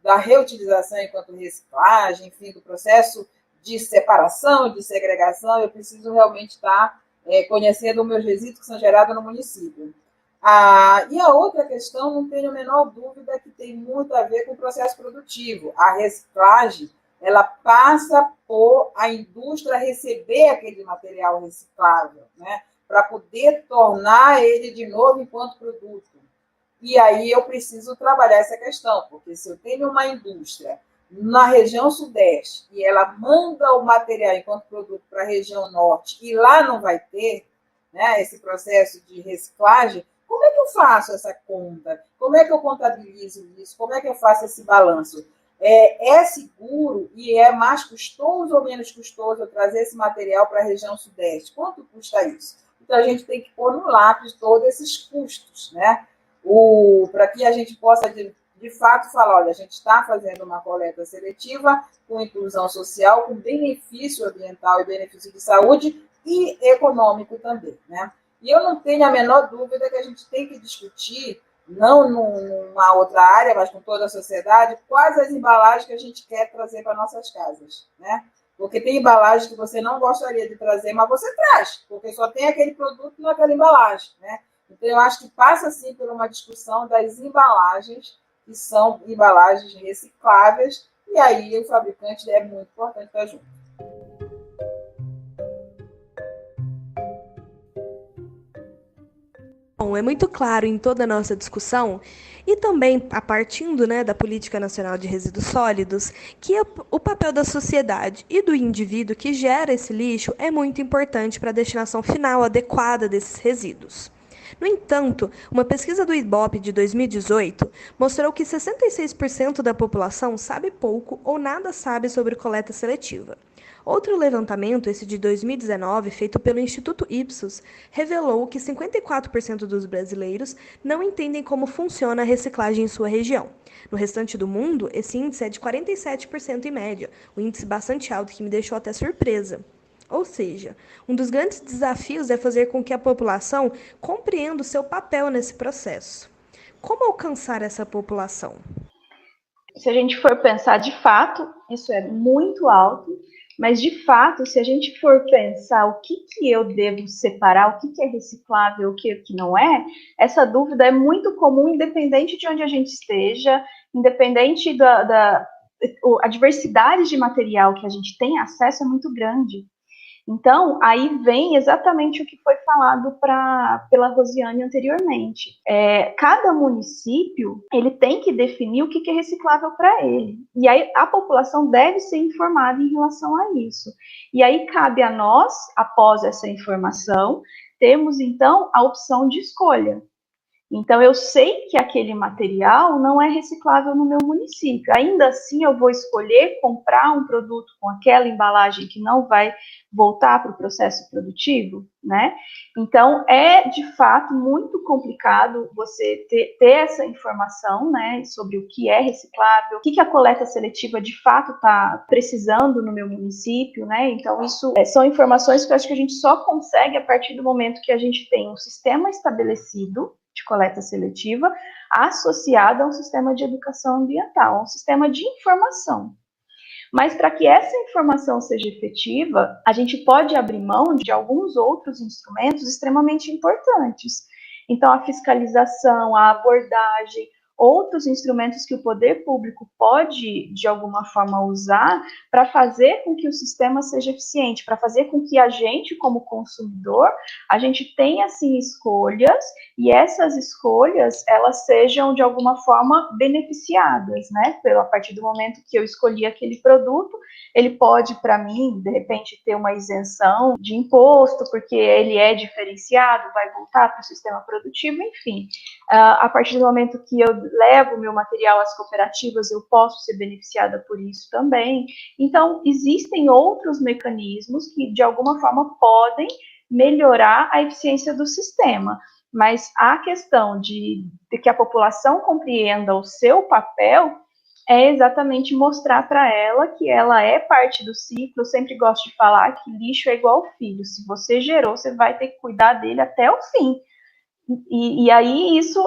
da reutilização enquanto reciclagem, enfim, do processo de separação, de segregação, eu preciso realmente estar conhecendo os meus resíduos que são gerados no município. E a outra questão, não tenho a menor dúvida, que tem muito a ver com o processo produtivo. A reciclagem, ela passa por a indústria receber aquele material reciclável, né, para poder tornar ele de novo enquanto produto. E aí eu preciso trabalhar essa questão, porque se eu tenho uma indústria na região sudeste e ela manda o material enquanto produto para a região norte e lá não vai ter, né, esse processo de reciclagem, como é que eu faço essa conta? Como é que eu contabilizo isso? Como é que eu faço esse balanço? É seguro e é mais custoso ou menos custoso eu trazer esse material para a região sudeste? Quanto custa isso? Então, a gente tem que pôr no lápis todos esses custos, né? Para que a gente possa, de fato, falar, olha, a gente está fazendo uma coleta seletiva com inclusão social, com benefício ambiental e benefício de saúde e econômico também, né? E eu não tenho a menor dúvida que a gente tem que discutir, não numa outra área, mas com toda a sociedade, quais as embalagens que a gente quer trazer para nossas casas, né? Porque tem embalagem que você não gostaria de trazer, mas você traz, porque só tem aquele produto naquela embalagem, né? Então, eu acho que passa, sim, por uma discussão das embalagens, que são embalagens recicláveis, e aí o fabricante é muito importante estar junto. Bom, é muito claro em toda a nossa discussão, e também a partindo, né, da Política Nacional de Resíduos Sólidos, que o papel da sociedade e do indivíduo que gera esse lixo é muito importante para a destinação final adequada desses resíduos. No entanto, uma pesquisa do IBOP de 2018 mostrou que 66% da população sabe pouco ou nada sabe sobre coleta seletiva. Outro levantamento, esse de 2019, feito pelo Instituto Ipsos, revelou que 54% dos brasileiros não entendem como funciona a reciclagem em sua região. No restante do mundo, esse índice é de 47% em média, um índice bastante alto que me deixou até surpresa. Ou seja, um dos grandes desafios é fazer com que a população compreenda o seu papel nesse processo. Como alcançar essa população? Se a gente for pensar de fato, isso é muito alto, mas de fato, se a gente for pensar o que eu devo separar, o que é reciclável, o que não é, essa dúvida é muito comum, independente de onde a gente esteja, independente a diversidade de material que a gente tem acesso é muito grande. Então, aí vem exatamente o que foi falado pela Rosiane anteriormente. Cada município, ele tem que definir o que é reciclável para ele. E aí a população deve ser informada em relação a isso. E aí cabe a nós, após essa informação, termos, então, a opção de escolha. Então, eu sei que aquele material não é reciclável no meu município. Ainda assim, eu vou escolher comprar um produto com aquela embalagem que não vai voltar para o processo produtivo, né? Então, é, de fato, muito complicado você ter essa informação, né, sobre o que é reciclável, o que a coleta seletiva, de fato, está precisando no meu município, né? Então, isso são informações que eu acho que a gente só consegue a partir do momento que a gente tem um sistema estabelecido de coleta seletiva, associada a um sistema de educação ambiental, a um sistema de informação. Mas para que essa informação seja efetiva, a gente pode abrir mão de alguns outros instrumentos extremamente importantes. Então, a fiscalização, a abordagem, outros instrumentos que o poder público pode, de alguma forma, usar para fazer com que o sistema seja eficiente, para fazer com que a gente, como consumidor, a gente tenha, assim, escolhas, e essas escolhas, elas sejam, de alguma forma, beneficiadas, né? A partir do momento que eu escolhi aquele produto, ele pode, para mim, de repente, ter uma isenção de imposto, porque ele é diferenciado, vai voltar para o sistema produtivo, enfim. A partir do momento que eu levo o meu material às cooperativas, eu posso ser beneficiada por isso também. Então, existem outros mecanismos que, de alguma forma, podem melhorar a eficiência do sistema. Mas a questão de que a população compreenda o seu papel é exatamente mostrar para ela que ela é parte do ciclo. Eu sempre gosto de falar que lixo é igual filho. Se você gerou, você vai ter que cuidar dele até o fim. E aí isso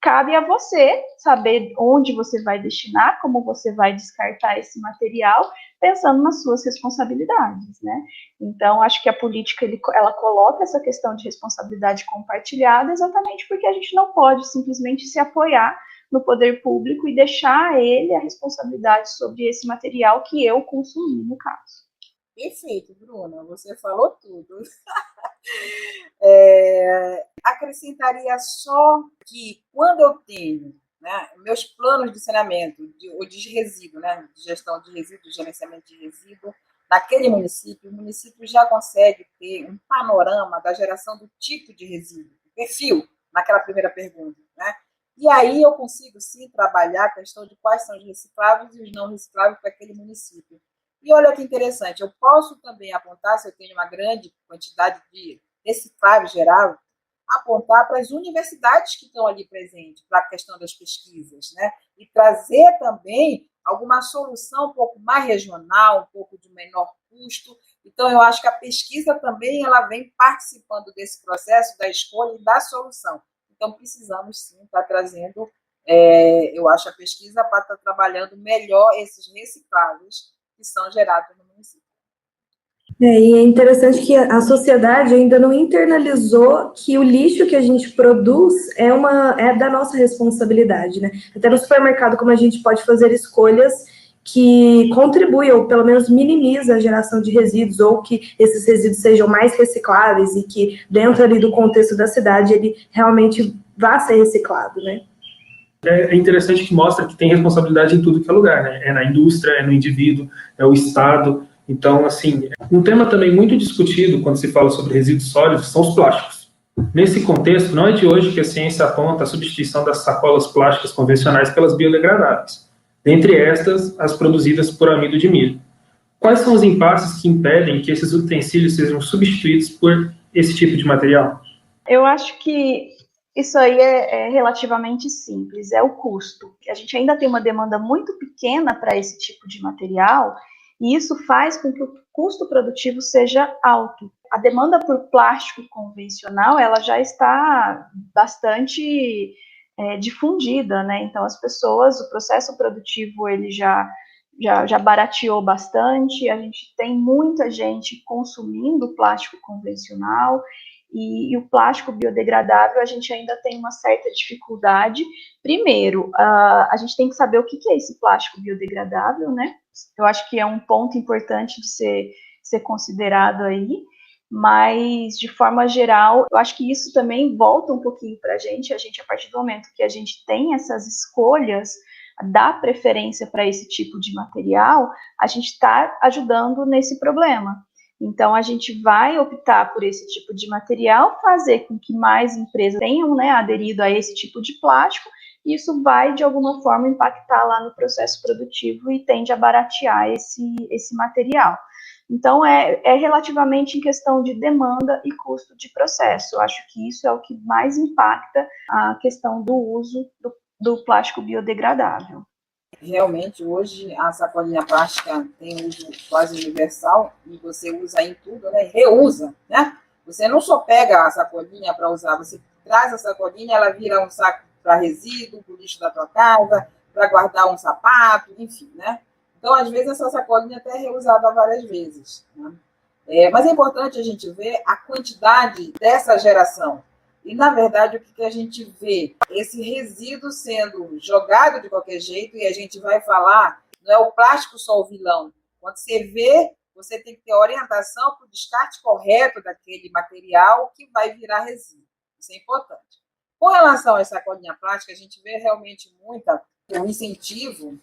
cabe a você saber onde você vai destinar, como você vai descartar esse material, pensando nas suas responsabilidades, né? Então, acho que a política, ela coloca essa questão de responsabilidade compartilhada exatamente porque a gente não pode simplesmente se apoiar no poder público e deixar a ele a responsabilidade sobre esse material que eu consumi, no caso. Perfeito, Bruna, você falou tudo. acrescentaria só que quando eu tenho, né, meus planos de saneamento ou de resíduo, né, de gestão de resíduo, gerenciamento de resíduo, naquele município, o município já consegue ter um panorama da geração do tipo de resíduo, do perfil, naquela primeira pergunta, né? E aí eu consigo, sim, trabalhar a questão de quais são os recicláveis e os não recicláveis para aquele município. E olha que interessante, eu posso também apontar, se eu tenho uma grande quantidade de recicláveis geral, apontar para as universidades que estão ali presentes, para a questão das pesquisas, né? E trazer também alguma solução um pouco mais regional, um pouco de menor custo. Então, eu acho que a pesquisa também ela vem participando desse processo da escolha e da solução. Então, precisamos, sim, estar trazendo, eu acho, a pesquisa para estar trabalhando melhor esses recicláveis que são gerados no município. E é interessante que a sociedade ainda não internalizou que o lixo que a gente produz é da nossa responsabilidade, né? Até no supermercado, como a gente pode fazer escolhas que contribuem, ou pelo menos minimizam a geração de resíduos, ou que esses resíduos sejam mais recicláveis e que dentro ali do contexto da cidade ele realmente vá ser reciclado, né? É interessante que mostra que tem responsabilidade em tudo que é lugar, né? É na indústria, é no indivíduo, é o Estado. Então, assim, um tema também muito discutido quando se fala sobre resíduos sólidos são os plásticos. Nesse contexto, não é de hoje que a ciência aponta a substituição das sacolas plásticas convencionais pelas biodegradáveis, dentre estas, as produzidas por amido de milho. Quais são os impasses que impedem que esses utensílios sejam substituídos por esse tipo de material? Eu acho que isso aí é relativamente simples, é o custo. A gente ainda tem uma demanda muito pequena para esse tipo de material, e isso faz com que o custo produtivo seja alto. A demanda por plástico convencional, ela já está bastante difundida, né? Então, as pessoas, o processo produtivo, ele já barateou bastante, a gente tem muita gente consumindo plástico convencional, e o plástico biodegradável, a gente ainda tem uma certa dificuldade. Primeiro, a gente tem que saber o que é esse plástico biodegradável, né? Eu acho que é um ponto importante de ser considerado aí, mas, de forma geral, eu acho que isso também volta um pouquinho para a gente, a partir do momento que a gente tem essas escolhas, dá preferência para esse tipo de material, a gente está ajudando nesse problema. Então, a gente vai optar por esse tipo de material, fazer com que mais empresas tenham, né, aderido a esse tipo de plástico, e isso vai, de alguma forma, impactar lá no processo produtivo e tende a baratear esse material. Então, é relativamente em questão de demanda e custo de processo. Eu acho que isso é o que mais impacta a questão do uso do plástico biodegradável. Realmente, hoje, a sacolinha plástica tem uso quase universal e você usa em tudo, né? Reusa, né? Você não só pega a sacolinha para usar, você traz a sacolinha, ela vira um saco para resíduo, para o lixo da tua casa, para guardar um sapato, enfim, né? Então, às vezes, essa sacolinha até é reusada várias vezes, né? Mas é importante a gente ver a quantidade dessa geração. E, na verdade, o que a gente vê? Esse resíduo sendo jogado de qualquer jeito, e a gente vai falar, não é o plástico só o vilão. Quando você vê, você tem que ter orientação para o descarte correto daquele material que vai virar resíduo. Isso é importante. Com relação à sacolinha plástica, a gente vê realmente um incentivo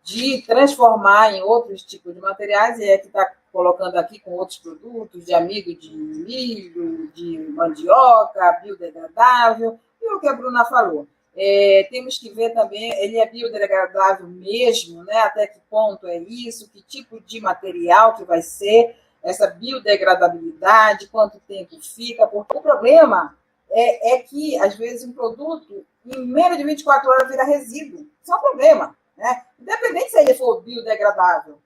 de transformar em outros tipos de materiais, e que está colocando aqui com outros produtos, de amido de milho, de mandioca, biodegradável, e o que a Bruna falou. Temos que ver também, ele é biodegradável mesmo, né? Até que ponto é isso, que tipo de material que vai ser, essa biodegradabilidade, quanto tempo fica, porque o problema é que, às vezes, um produto, em menos de 24 horas, vira resíduo. Isso é um problema, né? Independente se ele for biodegradável,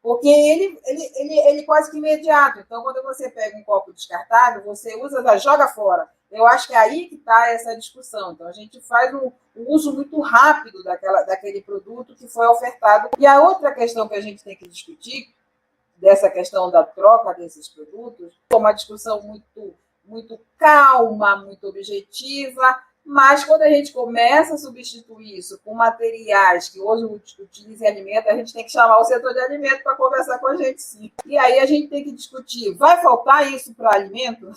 porque ele quase que imediato. Então, quando você pega um copo descartável, você usa, já joga fora. Eu acho que é aí que está essa discussão. Então, a gente faz um uso muito rápido daquele produto que foi ofertado. E a outra questão que a gente tem que discutir, dessa questão da troca desses produtos, é uma discussão muito calma, muito objetiva, mas quando a gente começa a substituir isso com materiais que hoje utilizam alimento, a gente tem que chamar o setor de alimento para conversar com a gente, sim. E aí a gente tem que discutir, vai faltar isso para alimento?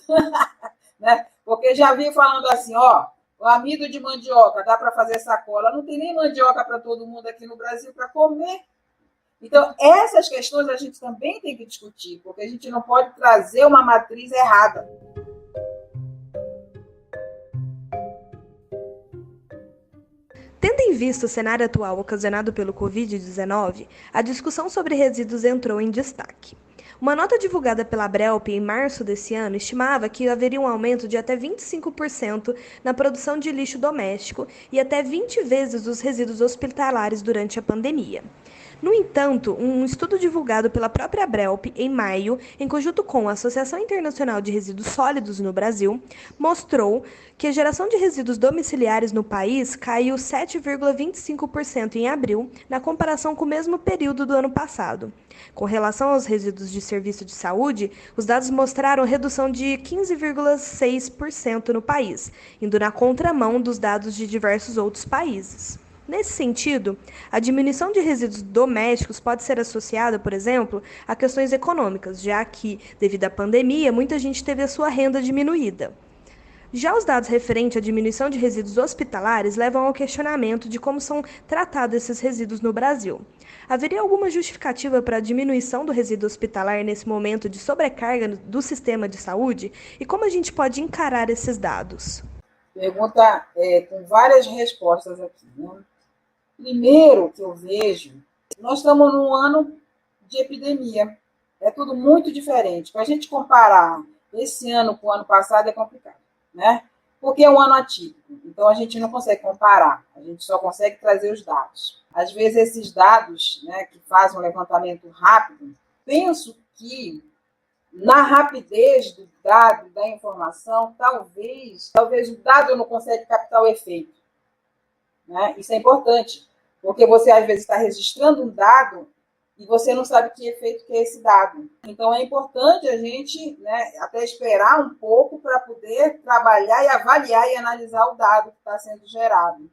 Né? Porque já vi falando assim, ó, o amido de mandioca, dá para fazer sacola. Não tem nem mandioca para todo mundo aqui no Brasil para comer. Então, essas questões a gente também tem que discutir, porque a gente não pode trazer uma matriz errada. Tendo em vista o cenário atual ocasionado pelo Covid-19, a discussão sobre resíduos entrou em destaque. Uma nota divulgada pela Abrelp em março desse ano estimava que haveria um aumento de até 25% na produção de lixo doméstico e até 20 vezes os resíduos hospitalares durante a pandemia. No entanto, um estudo divulgado pela própria Abrelp em maio, em conjunto com a Associação Internacional de Resíduos Sólidos no Brasil, mostrou que a geração de resíduos domiciliares no país caiu 7,25% em abril, na comparação com o mesmo período do ano passado. Com relação aos resíduos de serviço de saúde, os dados mostraram redução de 15,6% no país, indo na contramão dos dados de diversos outros países. Nesse sentido, a diminuição de resíduos domésticos pode ser associada, por exemplo, a questões econômicas, já que, devido à pandemia, muita gente teve a sua renda diminuída. Já os dados referentes à diminuição de resíduos hospitalares levam ao questionamento de como são tratados esses resíduos no Brasil. Haveria alguma justificativa para a diminuição do resíduo hospitalar nesse momento de sobrecarga do sistema de saúde? E como a gente pode encarar esses dados? Pergunta com várias respostas aqui, né? Primeiro que eu vejo, nós estamos num ano de epidemia. É tudo muito diferente. Para a gente comparar esse ano com o ano passado é complicado, né? Porque é um ano atípico. Então, a gente não consegue comparar. A gente só consegue trazer os dados. Às vezes, esses dados, né, que fazem um levantamento rápido, penso que na rapidez do dado, da informação, talvez o dado não consegue captar o efeito. Né? Isso é importante, porque você às vezes está registrando um dado e você não sabe que efeito que é esse dado. Então é importante a gente, né, até esperar um pouco para poder trabalhar e avaliar e analisar o dado que está sendo gerado.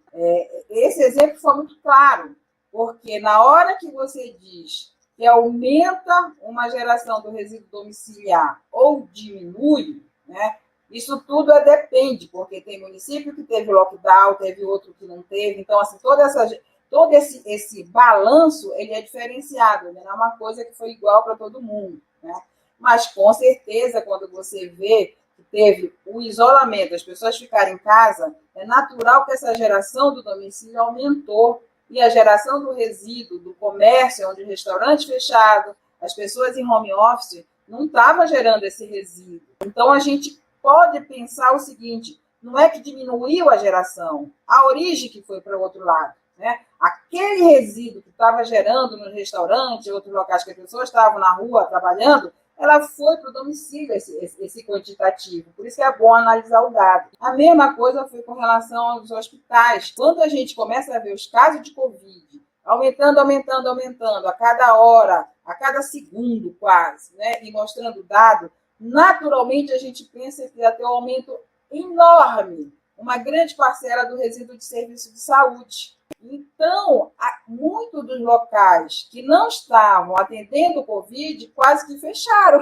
Esse exemplo foi muito claro, porque na hora que você diz que aumenta uma geração do resíduo domiciliar ou diminui, né? Isso tudo depende, porque tem município que teve lockdown, teve outro que não teve. Então, assim, todo esse balanço, ele é diferenciado, né? Não é uma coisa que foi igual para todo mundo, né? Mas, com certeza, quando você vê que teve o isolamento, as pessoas ficarem em casa, é natural que essa geração do domicílio aumentou. E a geração do resíduo, do comércio, onde o restaurante fechado, as pessoas em home office, não estava gerando esse resíduo. Então, a gente pode pensar o seguinte, não é que diminuiu a geração, a origem que foi para o outro lado. Né? Aquele resíduo que estava gerando no restaurante, outros locais que as pessoas estavam na rua trabalhando, ela foi para o domicílio, esse quantitativo. Por isso que é bom analisar o dado. A mesma coisa foi com relação aos hospitais. Quando a gente começa a ver os casos de Covid aumentando a cada hora, a cada segundo quase, né? E mostrando o dado, naturalmente a gente pensa que ia ter um aumento enorme, uma grande parcela do resíduo de serviço de saúde. Então, muitos dos locais que não estavam atendendo o Covid quase que fecharam.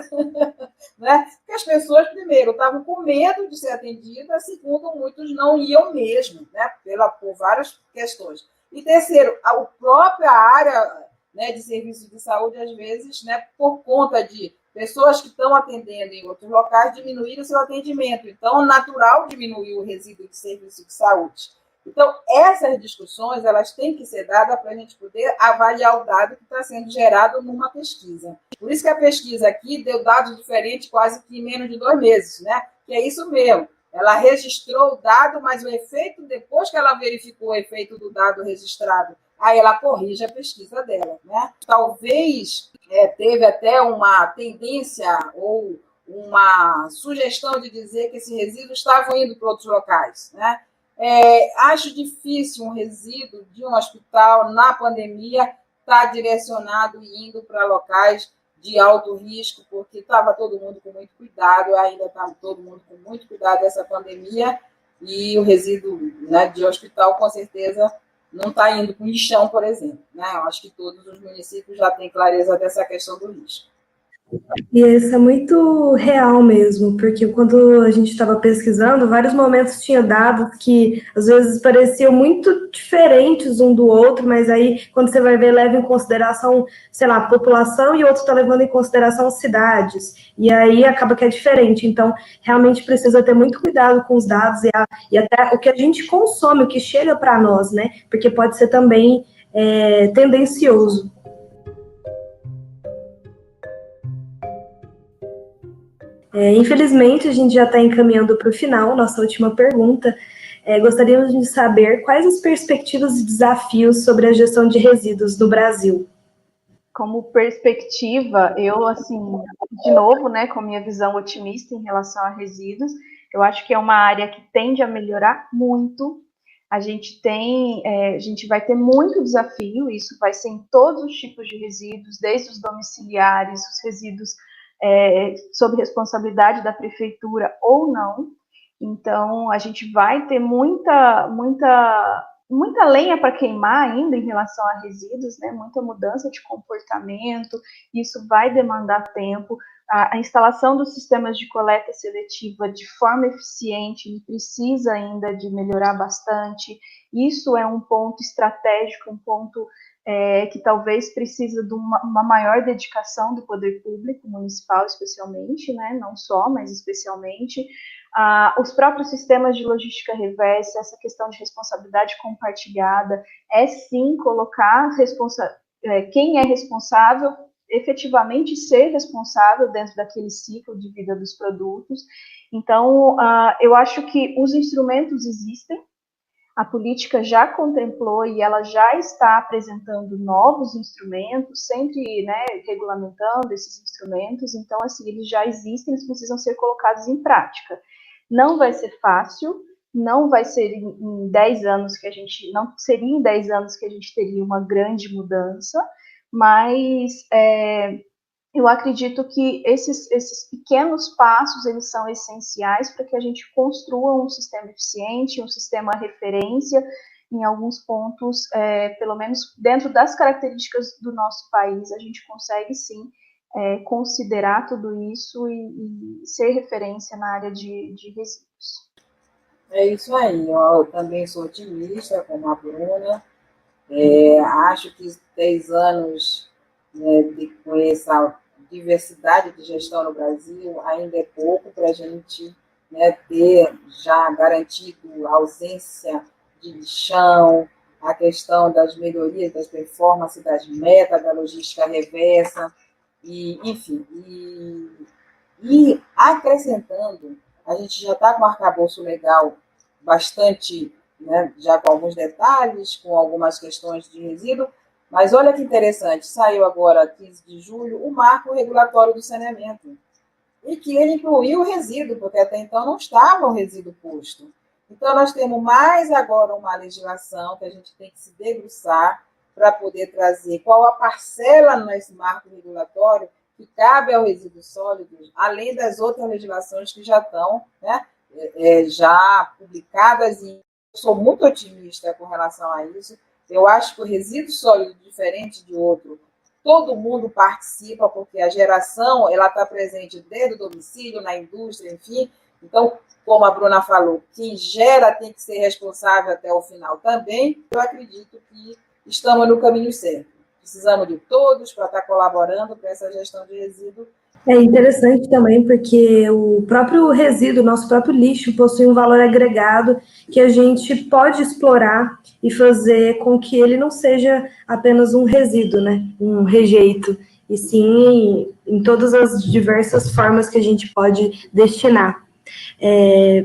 Né? Porque as pessoas, primeiro, estavam com medo de ser atendidas, segundo, muitos não iam mesmo, né? Por várias questões. E terceiro, a própria área, né, de serviço de saúde, às vezes, né, por conta de pessoas que estão atendendo em outros locais, diminuíram o seu atendimento. Então, natural diminuir o resíduo de serviço de saúde. Então, essas discussões, elas têm que ser dadas para a gente poder avaliar o dado que está sendo gerado numa pesquisa. Por isso que a pesquisa aqui deu dados diferentes quase que em menos de 2 meses, né? Que é isso mesmo. Ela registrou o dado, mas o efeito, depois que ela verificou o efeito do dado registrado, aí ela corrige a pesquisa dela, né? Talvez teve até uma tendência ou uma sugestão de dizer que esses resíduos estavam indo para outros locais, né? Acho difícil um resíduo de um hospital na pandemia estar direcionado e indo para locais de alto risco, porque estava todo mundo com muito cuidado, ainda está todo mundo com muito cuidado dessa pandemia, e o resíduo, né, de hospital, com certeza, não está indo para o lixão, por exemplo. Né? Eu acho que todos os municípios já têm clareza dessa questão do lixo. E isso é muito real mesmo, porque quando a gente estava pesquisando, vários momentos tinha dados que às vezes pareciam muito diferentes um do outro, mas aí quando você vai ver, leva em consideração, sei lá, população e outro está levando em consideração cidades, e aí acaba que é diferente. Então, realmente precisa ter muito cuidado com os dados e até o que a gente consome, o que chega para nós, né? Porque pode ser também tendencioso. Infelizmente, a gente já está encaminhando para o final, nossa última pergunta. Gostaríamos de saber quais as perspectivas e desafios sobre a gestão de resíduos no Brasil. Como perspectiva, eu, assim, de novo, né, com minha visão otimista em relação a resíduos, eu acho que é uma área que tende a melhorar muito. A gente vai ter muito desafio, isso vai ser em todos os tipos de resíduos, desde os domiciliares, os resíduos sob responsabilidade da prefeitura ou não. Então, a gente vai ter muita lenha para queimar ainda em relação a resíduos, né? Muita mudança de comportamento, isso vai demandar tempo. A instalação dos sistemas de coleta seletiva de forma eficiente precisa ainda de melhorar bastante. Isso é um ponto estratégico, um ponto que talvez precisa de uma maior dedicação do poder público municipal, especialmente, né? Não só, mas especialmente. Os próprios sistemas de logística reversa, essa questão de responsabilidade compartilhada, sim colocar quem é responsável, efetivamente ser responsável dentro daquele ciclo de vida dos produtos. Então, eu acho que os instrumentos existem, a política já contemplou e ela já está apresentando novos instrumentos, sempre, né, regulamentando esses instrumentos. Então, assim, eles já existem, eles precisam ser colocados em prática. Não vai ser fácil, não vai ser em 10 anos que a gente, não seria em 10 anos que a gente teria uma grande mudança, mas eu acredito que esses pequenos passos, eles são essenciais para que a gente construa um sistema eficiente, um sistema referência em alguns pontos, pelo menos dentro das características do nosso país, a gente consegue sim considerar tudo isso e ser referência na área de resíduos. É isso aí, eu também sou otimista, como a Bruna. Acho que 10 anos, né, com essa diversidade de gestão no Brasil ainda é pouco para a gente, né, ter já garantido a ausência de lixão, a questão das melhorias das performances, das metas, da logística reversa, enfim. E acrescentando, a gente já está com um arcabouço legal bastante, né, já com alguns detalhes, com algumas questões de resíduo, mas olha que interessante, saiu agora, 15 de julho, o marco regulatório do saneamento, e que ele incluiu o resíduo, porque até então não estava o resíduo posto. Então, nós temos mais agora uma legislação que a gente tem que se debruçar para poder trazer qual a parcela nesse marco regulatório que cabe ao resíduo sólido, além das outras legislações que já estão, né, já publicadas, e sou muito otimista com relação a isso. Eu acho que o resíduo sólido, diferente de outro, todo mundo participa, porque a geração ela está presente desde o domicílio, na indústria, enfim. Então, como a Bruna falou, quem gera tem que ser responsável até o final também. Eu acredito que estamos no caminho certo. Precisamos de todos para estar colaborando para essa gestão de resíduo. É interessante também porque o próprio resíduo, nosso próprio lixo, possui um valor agregado que a gente pode explorar e fazer com que ele não seja apenas um resíduo, né? Um rejeito, e sim em todas as diversas formas que a gente pode destinar.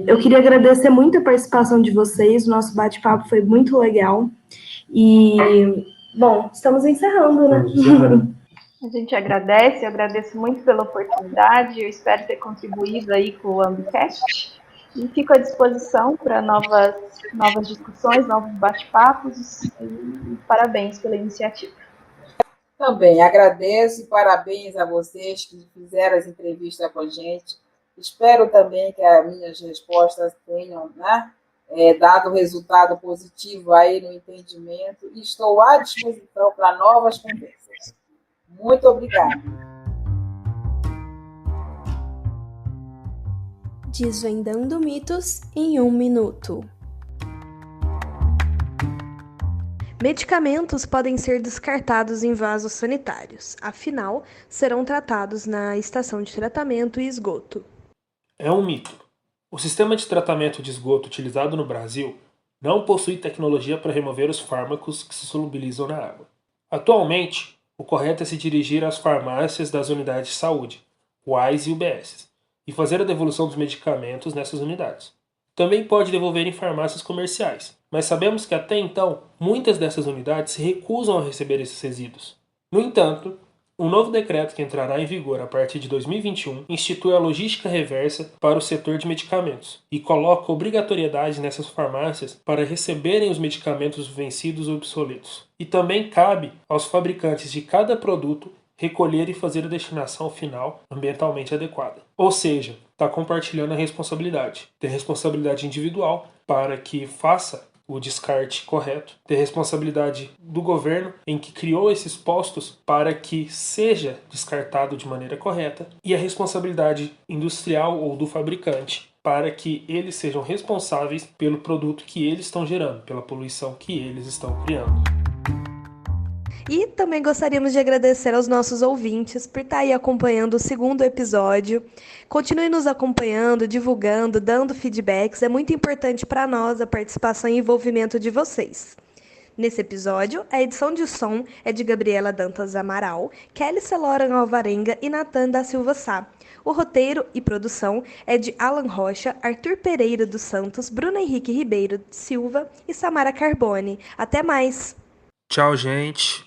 Eu queria agradecer muito a participação de vocês, o nosso bate-papo foi muito legal. E, bom, estamos encerrando, né? A gente agradece, eu agradeço muito pela oportunidade, eu espero ter contribuído aí com o Ambicast e fico à disposição para novas discussões, novos bate-papos e parabéns pela iniciativa. Também agradeço e parabéns a vocês que fizeram as entrevistas com a gente. Espero também que as minhas respostas tenham, né, dado resultado positivo aí no entendimento e estou à disposição para novas conversas. Muito obrigada. Desvendando mitos em 1 minuto. Medicamentos podem ser descartados em vasos sanitários, afinal, serão tratados na estação de tratamento e esgoto. É um mito. O sistema de tratamento de esgoto utilizado no Brasil não possui tecnologia para remover os fármacos que se solubilizam na água. Atualmente, o correto é se dirigir às farmácias das unidades de saúde, UAS e UBS, e fazer a devolução dos medicamentos nessas unidades. Também pode devolver em farmácias comerciais, mas sabemos que até então muitas dessas unidades se recusam a receber esses resíduos. No entanto, um novo decreto que entrará em vigor a partir de 2021 institui a logística reversa para o setor de medicamentos e coloca obrigatoriedade nessas farmácias para receberem os medicamentos vencidos ou obsoletos. E também cabe aos fabricantes de cada produto recolher e fazer a destinação final ambientalmente adequada. Ou seja, está compartilhando a responsabilidade. Tem responsabilidade individual para que faça o descarte correto, ter responsabilidade do governo em que criou esses postos para que seja descartado de maneira correta, e a responsabilidade industrial ou do fabricante para que eles sejam responsáveis pelo produto que eles estão gerando, pela poluição que eles estão criando. E também gostaríamos de agradecer aos nossos ouvintes por estar aí acompanhando o 2º episódio. Continue nos acompanhando, divulgando, dando feedbacks. É muito importante para nós a participação e envolvimento de vocês. Nesse episódio, a edição de som é de Gabriela Dantas Amaral, Kelly Celoran Alvarenga e Natan da Silva Sá. O roteiro e produção é de Alan Rocha, Arthur Pereira dos Santos, Bruno Henrique Ribeiro Silva e Samara Carbone. Até mais! Tchau, gente!